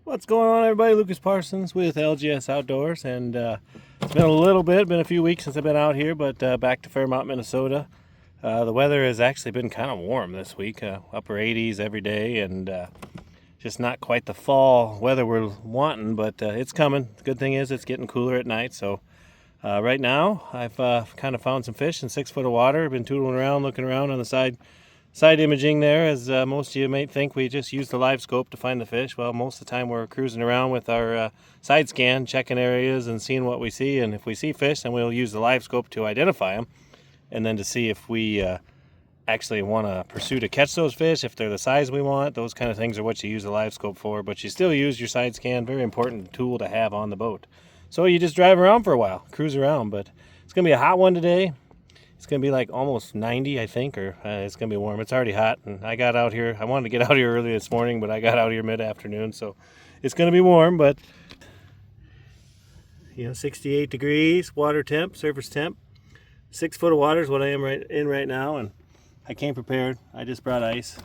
What's going on, everybody? Lucas Parsons with LGS Outdoors, and it's been a few weeks since I've been out here, but back to Fairmont, Minnesota. The weather has actually been kind of warm this week, upper 80s every day, and just not quite the fall weather we're wanting, but it's coming. The good thing is it's getting cooler at night, so right now I've kind of found some fish in 6 foot of water. Been tootling around, looking around on the side imaging there. As most of you may think we just use the live scope to find the fish. Well, most of the time we're cruising around with our side scan, checking areas and seeing what we see, and if we see fish, then we'll use the live scope to identify them, and then to see if we actually want to pursue to catch those fish, if they're the size we want. Those kind of things are what you use the live scope for, but you still use your side scan. Very important tool to have on the boat. So you just drive around for a while, cruise around. But it's gonna be a hot one today. It's going to be like almost 90, I think, or it's going to be warm. It's already hot, and I got out here. I wanted to get out here early this morning, but I got out here mid-afternoon, so it's going to be warm, but 68 degrees, water temp, surface temp. 6 foot of water is what I am right now, and I came prepared. I just brought ice.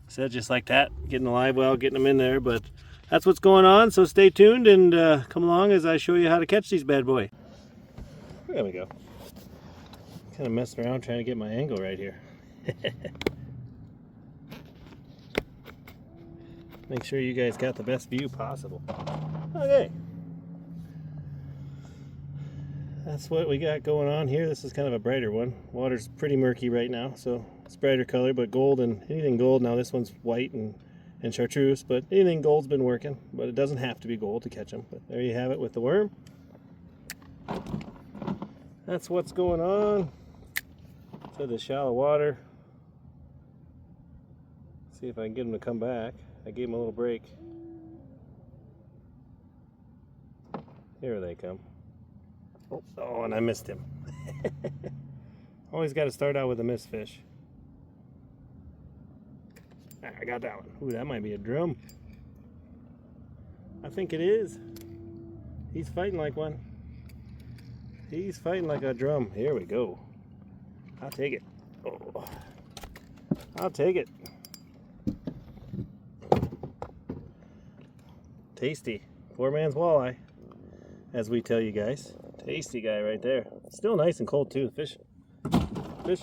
Said just like that, getting the live well, getting them in there, but that's what's going on, so stay tuned and come along as I show you how to catch these bad boys. There we go. Kind of messing around trying to get my angle right here. Make sure you guys got the best view possible. Okay. That's what we got going on here. This is kind of a brighter one. Water's pretty murky right now, so it's brighter color, but gold and anything gold. Now this one's white and chartreuse, but anything gold's been working, but it doesn't have to be gold to catch them. But there you have it with the worm. That's what's going on. To the shallow water. See if I can get him to come back. I gave him a little break. Here they come. Oh, and I missed him. Always got to start out with a missed fish. I got that one. Ooh, that might be a drum. I think it is. He's fighting like one. He's fighting like a drum. Here we go. I'll take it. Oh, I'll take it. Tasty. Poor man's walleye, as we tell you guys. Tasty guy right there. Still nice and cold too. Fish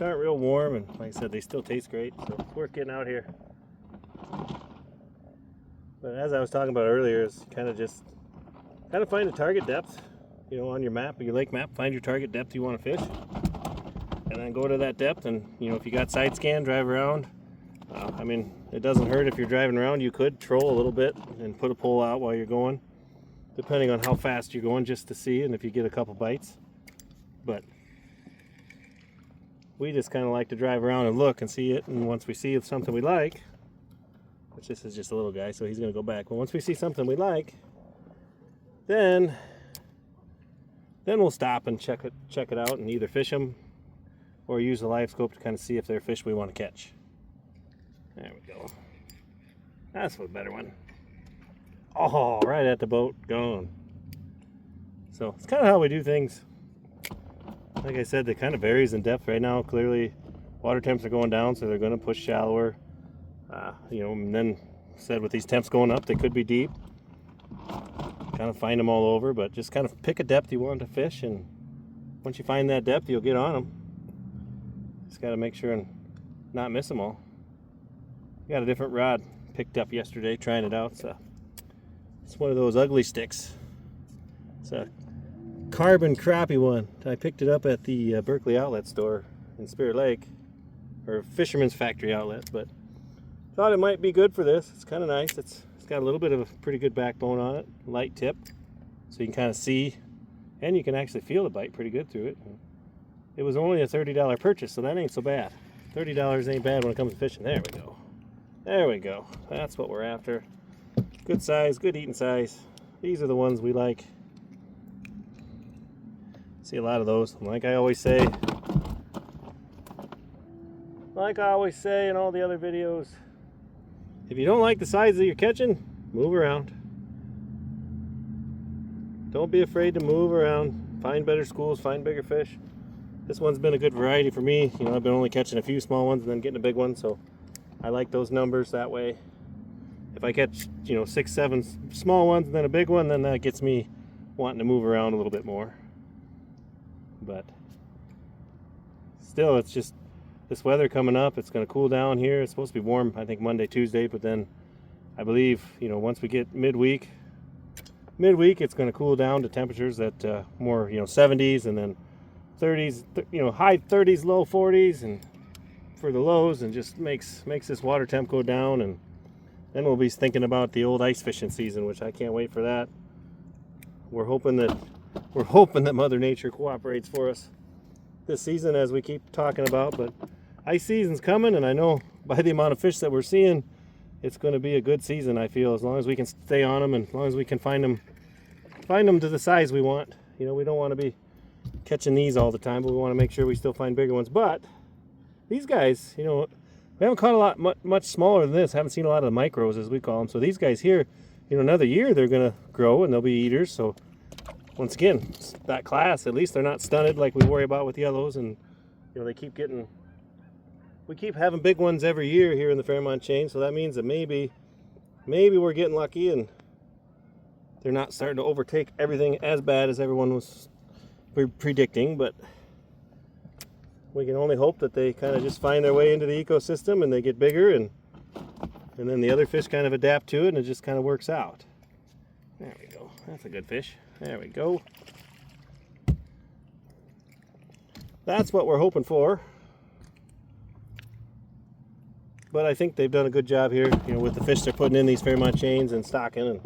aren't real warm, and like I said, they still taste great. So it's worth getting out here. But as I was talking about earlier, is kind of find a target depth. On your map, your lake map, find your target depth you want to fish. And then go to that depth, and if you got side scan, drive around. It doesn't hurt if you're driving around. You could troll a little bit and put a pole out while you're going, depending on how fast you're going, just to see, and if you get a couple bites. But we just kind of like to drive around and look and see it, and once we see something we like, which this is just a little guy, so he's going to go back, but once we see something we like, then we'll stop and check it out and either fish them or use the live scope to kind of see if they're fish we want to catch. There we go. That's a better one. Oh, right at the boat, gone. So it's kind of how we do things. Like I said, it kind of varies in depth right now. Clearly, water temps are going down, so they're going to push shallower. And then said with these temps going up, they could be deep. Kind of find them all over, but just kind of pick a depth you want to fish, and once you find that depth, you'll get on them. Just got to make sure and not miss them all. Got a different rod picked up yesterday, trying it out. So it's one of those ugly sticks. It's a carbon crappie one. I picked it up at the Berkeley outlet store in Spirit Lake, or Fisherman's Factory outlet, but thought it might be good for this. It's kind of nice. It's got a little bit of a pretty good backbone on it, light tip, so you can kind of see, and you can actually feel the bite pretty good through it. It was only a $30 purchase, so that ain't so bad. $30 ain't bad when it comes to fishing. There we go. There we go. That's what we're after. Good size, good eating size. These are the ones we like. See a lot of those. Like I always say in all the other videos, if you don't like the size that you're catching, move around. Don't be afraid to move around. Find better schools, find bigger fish. This one's been a good variety for me. I've been only catching a few small ones and then getting a big one, so I like those numbers that way. If I catch, you know, 6, 7 small ones and then a big one, then that gets me wanting to move around a little bit more. But still, it's just this weather coming up. It's going to cool down here. It's supposed to be warm, I think, Monday, Tuesday, but then I believe, you know, once we get midweek, it's going to cool down to temperatures that more, you know, 70s and then 30s, you know, high 30s, low 40s, and for the lows, and just makes this water temp go down, and then we'll be thinking about the old ice fishing season, which I can't wait for that. We're hoping that Mother Nature cooperates for us this season, as we keep talking about, but ice season's coming, and I know by the amount of fish that we're seeing, it's going to be a good season. I feel, as long as we can stay on them, and as long as we can find them to the size we want. You know, we don't want to be catching these all the time, but we want to make sure we still find bigger ones. But these guys, you know, we haven't caught a lot much smaller than this. Haven't seen a lot of the micros, as we call them. So these guys here, you know, another year they're going to grow and they'll be eaters. So once again, that class, at least they're not stunted like we worry about with yellows, and you know, we keep having big ones every year here in the Fairmont chain, so that means that maybe we're getting lucky and they're not starting to overtake everything as bad as everyone was predicting. But we can only hope that they kind of just find their way into the ecosystem and they get bigger, and then the other fish kind of adapt to it, and it just kind of works out. There we go. That's a good fish. There we go. That's what we're hoping for. But I think they've done a good job here, you know, with the fish they're putting in these Fairmont chains and stocking, and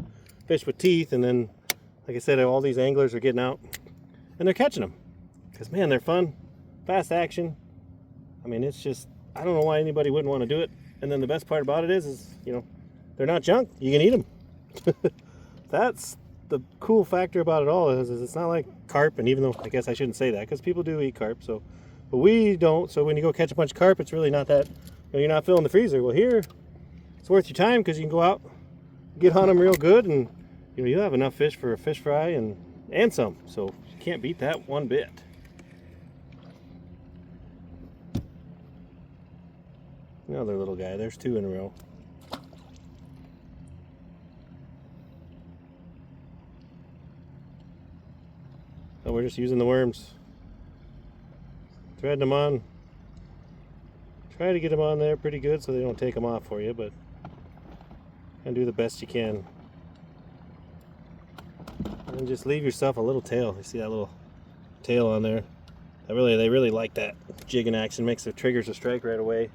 fish with teeth. And then, like I said, all these anglers are getting out and they're catching them, because man, they're fun, fast action. I mean, it's just, I don't know why anybody wouldn't want to do it. And then the best part about it is, you know, they're not junk. You can eat them. That's the cool factor about it all, is it's not like carp. And even though I guess I shouldn't say that, because people do eat carp, so, but we don't. So when you go catch a bunch of carp, it's really not that, you know, you're not filling the freezer. Well, here it's worth your time, because you can go out, get on them real good, and you know, you'll have enough fish for a fish fry and some. So you can't beat that one bit. Another little guy. There's 2 in a row. Oh, we're just using the worms, threading them on. Try to get them on there pretty good so they don't take them off for you, but and do the best you can. And just leave yourself a little tail. You see that little tail on there? They really like that jigging action. Makes the triggers a strike right away.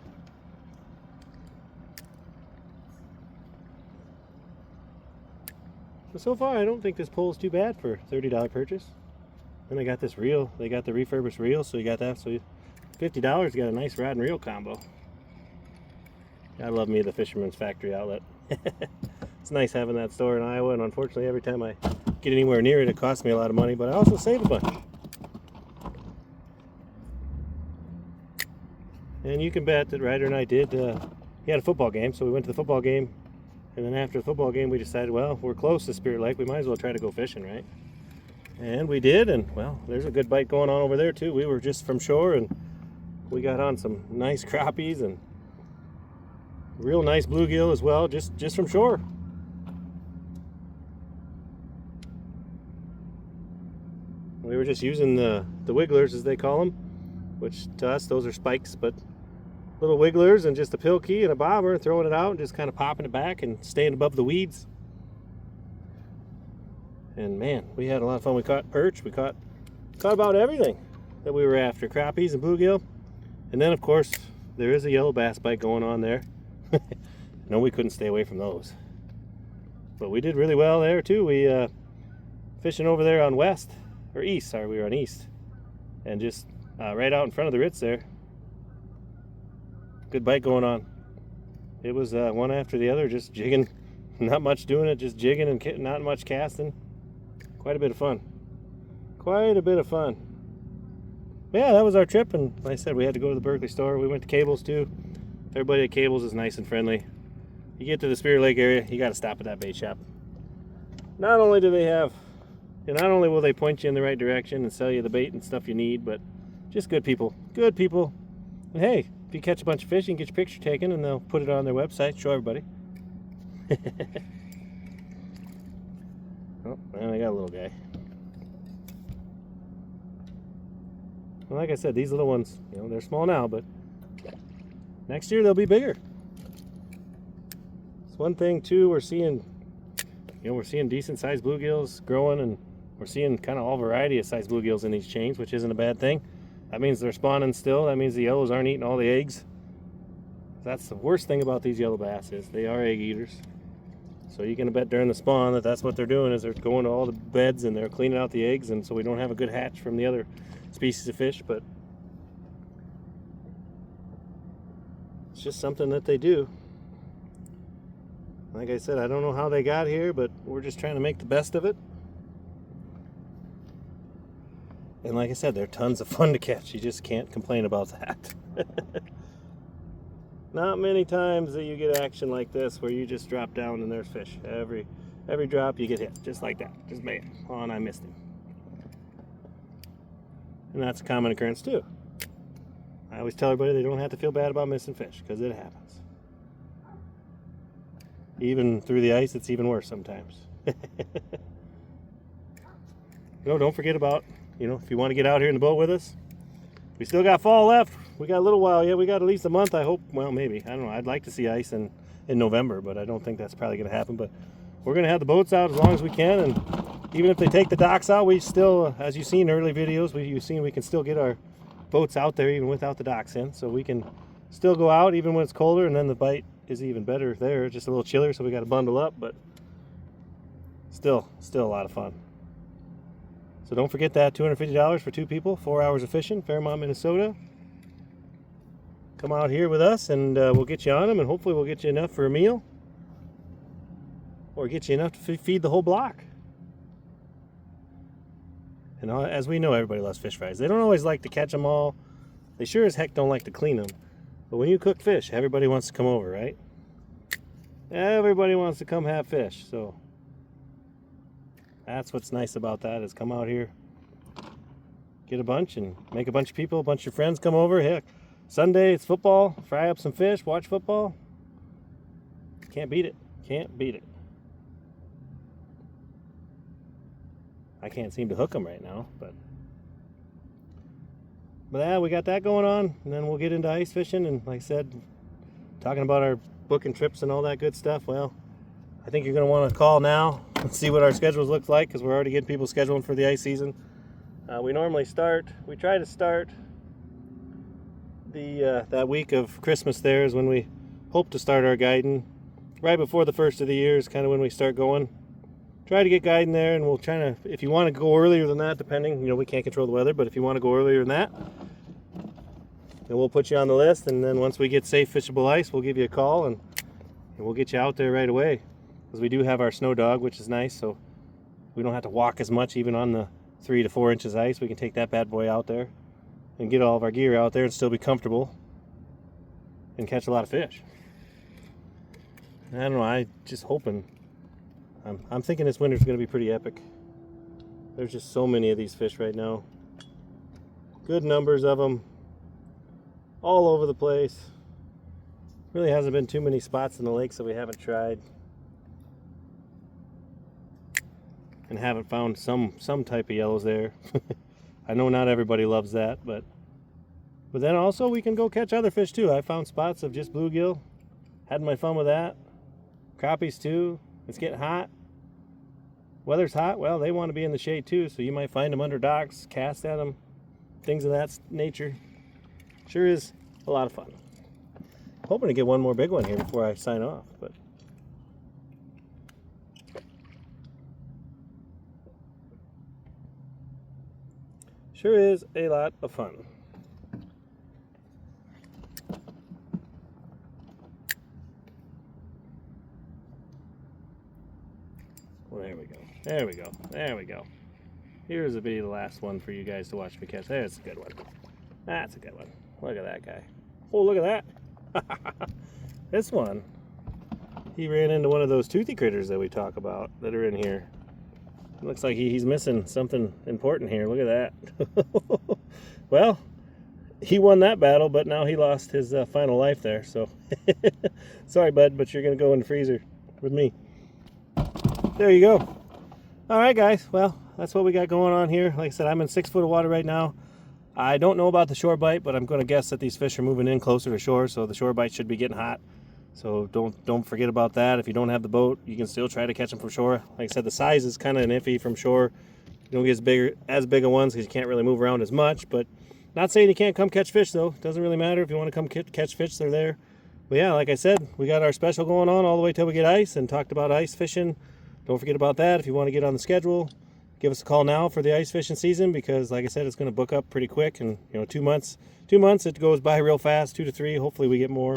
But so far, I don't think this pole is too bad for a $30 purchase. Then I got this reel. They got the refurbished reel, so you got that. So $50, you got a nice rod and reel combo. I love me the Fisherman's Factory Outlet. It's nice having that store in Iowa, and unfortunately every time I get anywhere near it, it costs me a lot of money, but I also save a bunch. And you can bet that Ryder and I did, he had a football game, so we went to the football game, and then after the football game we decided, well, we're close to Spirit Lake, we might as well try to go fishing, right? And we did, and well, there's a good bite going on over there too. We were just from shore, and we got on some nice crappies and real nice bluegill as well, just from shore. We were just using the wigglers, as they call them, which to us those are spikes, but little wigglers and just a pill key and a bobber, throwing it out and just kind of popping it back and staying above the weeds. And man, we had a lot of fun. We caught perch, we caught about everything that we were after, crappies and bluegill. And then of course there is a yellow bass bite going on there. No, we couldn't stay away from those. But we did really well there too. We fishing over there on west, or east, sorry, we were on east. And just right out in front of the Ritz there. Good bite going on. It was one after the other, just jigging. Not much doing it, just jigging and not much casting. Quite a bit of fun. Quite a bit of fun. Yeah, that was our trip, and like I said, we had to go to the Berkeley store. We went to Cable's too. Everybody at Cable's is nice and friendly. You get to the Spirit Lake area, you got to stop at that bait shop. Not only do they have, not only will they point you in the right direction and sell you the bait and stuff you need, but just good people. Good people. And hey, if you catch a bunch of fish, you can get your picture taken, and they'll put it on their website, show everybody. Oh, and I got a little guy. Well, like I said, these little ones, you know, they're small now, but next year they'll be bigger. It's one thing too, we're seeing decent sized bluegills growing, and we're seeing kind of all variety of sized bluegills in these chains, which isn't a bad thing. That means they're spawning still. That means the yellows aren't eating all the eggs. That's the worst thing about these yellow bass, is they are egg eaters. So you can bet during the spawn that that's what they're doing, is they're going to all the beds and they're cleaning out the eggs, and so we don't have a good hatch from the other species of fish. But it's just something that they do. Like I said, I don't know how they got here, but we're just trying to make the best of it. And like I said, they're tons of fun to catch. You just can't complain about that. Not many times that you get action like this where you just drop down and there's fish. Every drop you get hit, just like that. Just bam. Oh, and I missed him. And that's a common occurrence too. I always tell everybody they don't have to feel bad about missing fish, because it happens. Even through the ice, it's even worse sometimes. Don't forget about, if you want to get out here in the boat with us, we still got fall left. We got a little while yet. We got at least a month, I hope. Well, maybe. I don't know. I'd like to see ice in November, but I don't think that's probably going to happen. But we're going to have the boats out as long as we can, and even if they take the docks out, we still, as you've seen in early videos, you've seen we can still get our boats out there even without the docks in. So we can still go out even when it's colder, and then the bite is even better there. Just a little chillier, so we got to bundle up, but still a lot of fun. So don't forget that $250 for 2 people, 4 hours of fishing, Fairmont, Minnesota. Come out here with us, and we'll get you on them, and hopefully we'll get you enough for a meal, or get you enough to feed the whole block. And as we know, everybody loves fish fries. They don't always like to catch them all. They sure as heck don't like to clean them. But when you cook fish, everybody wants to come over, right? Everybody wants to come have fish. So that's what's nice about that, is come out here, get a bunch, and make a bunch of people, a bunch of friends come over. Heck, Sunday it's football, fry up some fish, watch football. Can't beat it. Can't beat it. I can't seem to hook them right now, but yeah, we got that going on, and then we'll get into ice fishing, and like I said, talking about our booking trips and all that good stuff. Well, I think you're going to want to call now and see what our schedules look like, because we're already getting people scheduling for the ice season. We try to start that week of Christmas. There is when we hope to start our guiding. Right before the first of the year is kind of when we start going. Try to get guiding there, and we'll try to, if you want to go earlier than that, depending, we can't control the weather, but if you want to go earlier than that, then we'll put you on the list, and then once we get safe fishable ice, we'll give you a call, and we'll get you out there right away. Because we do have our snow dog, which is nice, so we don't have to walk as much even on the 3 to 4 inches ice. We can take that bad boy out there and get all of our gear out there and still be comfortable and catch a lot of fish. I don't know, I just hoping, I'm thinking this winter's going to be pretty epic. There's just so many of these fish right now. Good numbers of them all over the place. Really hasn't been too many spots in the lakes that we haven't tried and haven't found some type of yellows there. I know not everybody loves that, but then also we can go catch other fish too. I found spots of just bluegill, had my fun with that. Crappies too. It's getting hot. Weather's hot. Well, they want to be in the shade too, so you might find them under docks, cast at them, things of that nature. Sure is a lot of fun. Hoping to get one more big one here before I sign off, but sure is a lot of fun. Well, there we go. There we go. There we go. Here's the last one for you guys to watch me catch. There's a good one. That's a good one. Look at that guy. Oh, look at that. This one, he ran into one of those toothy critters that we talk about that are in here. It looks like he's missing something important here. Look at that. Well, he won that battle, but now he lost his final life there. So, sorry, bud, but you're going to go in the freezer. with me. There you go. All right, guys. Well, that's what we got going on here. Like I said, I'm in 6 foot of water right now. I don't know about the shore bite, but I'm going to guess that these fish are moving in closer to shore, so the shore bite should be getting hot. So don't forget about that. If you don't have the boat, you can still try to catch them from shore. Like I said, the size is kind of an iffy from shore. You don't get as big of ones because you can't really move around as much. But not saying you can't come catch fish, though. It doesn't really matter if you want to come catch fish. They're there. But yeah, like I said, we got our special going on all the way till we get ice, and talked about ice fishing. Don't forget about that. If you want to get on the schedule, give us a call now for the ice fishing season, because like I said, it's going to book up pretty quick. And 2 months it goes by real fast. 2 to 3. Hopefully we get more.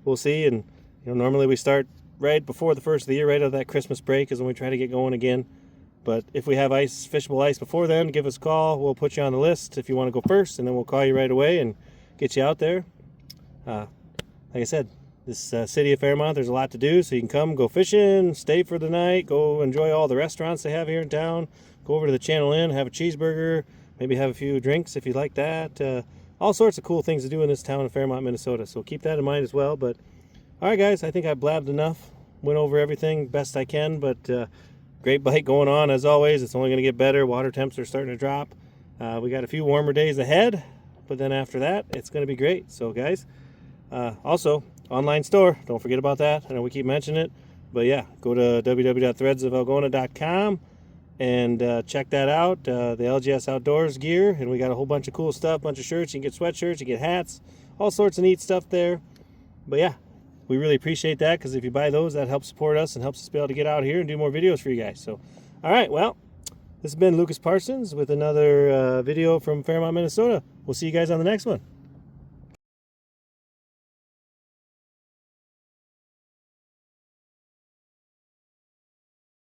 We'll see. And normally we start right before the first of the year, right out of that Christmas break is when we try to get going again. But if we have fishable ice before then, give us a call. We'll put you on the list if you want to go first, and then we'll call you right away and get you out there. Like I said, this city of Fairmont, there's a lot to do, so you can come, go fishing, stay for the night, go enjoy all the restaurants they have here in town, go over to the Channel Inn, have a cheeseburger, maybe have a few drinks if you like that. All sorts of cool things to do in this town of Fairmont, Minnesota, so keep that in mind as well. But all right, guys, I think I blabbed enough, went over everything best I can, but great bite going on as always. It's only going to get better. Water temps are starting to drop. We got a few warmer days ahead, but then after that, it's going to be great. So, guys, also, online store. Don't forget about that. I know we keep mentioning it, but yeah, go to www.threadsofalgona.com and check that out. The LGS Outdoors gear, and we got a whole bunch of cool stuff, bunch of shirts. You can get sweatshirts, you get hats, all sorts of neat stuff there. But yeah, we really appreciate that, because if you buy those, that helps support us and helps us be able to get out here and do more videos for you guys. So, all right, well, this has been Lucas Parsons with another video from Fairmont, Minnesota. We'll see you guys on the next one.